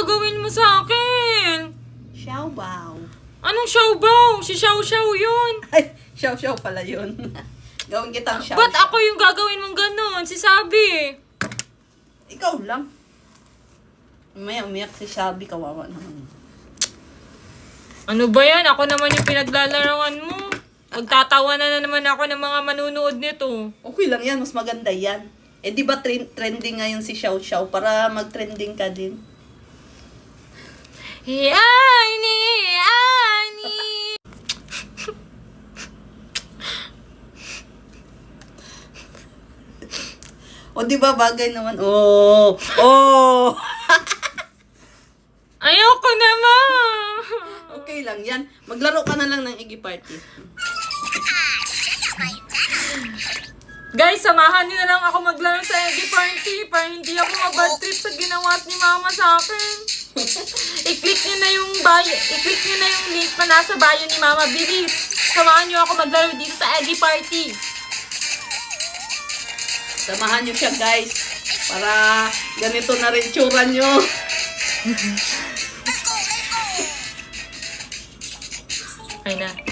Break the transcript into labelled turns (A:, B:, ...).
A: gagawin mo sa akin?
B: Xiaobao.
A: Anong Xiaobao? Si Xiao Xiao yun.
B: Ay, Xiao pala yun. Gawin kitang Xiao.
A: Ba't ako yung gagawin mong ganun? Si Sabi.
B: Ikaw lang. May umiyak si Sabi, kawawa naman.
A: Ano ba yan? Ako naman yung pinaglalaroan mo. Magtatawa na naman ako ng mga manunood nito.
B: Okay lang yan, mas maganda yan. Eh di ba trending ngayon si Xiao Xiao para mag-trending ka din?
A: Yani.
B: O di ba bagay naman? Oh!
A: Ayoko naman.
B: Okay lang yan. Maglaro ka na lang ng Iggy Party.
A: Guys, samahan niyo na lang ako maglaro sa Iggy Party para hindi ako mabad trip sa ginawa ni Mama sa akin. I-click niyo na yung link na nasa bio ni Mama. Bilis! Samahan niyo ako maglaro dito sa Iggy Party.
B: Samahan niyo siya, guys. Para ganito na rin tsura niyo.
A: Ay na.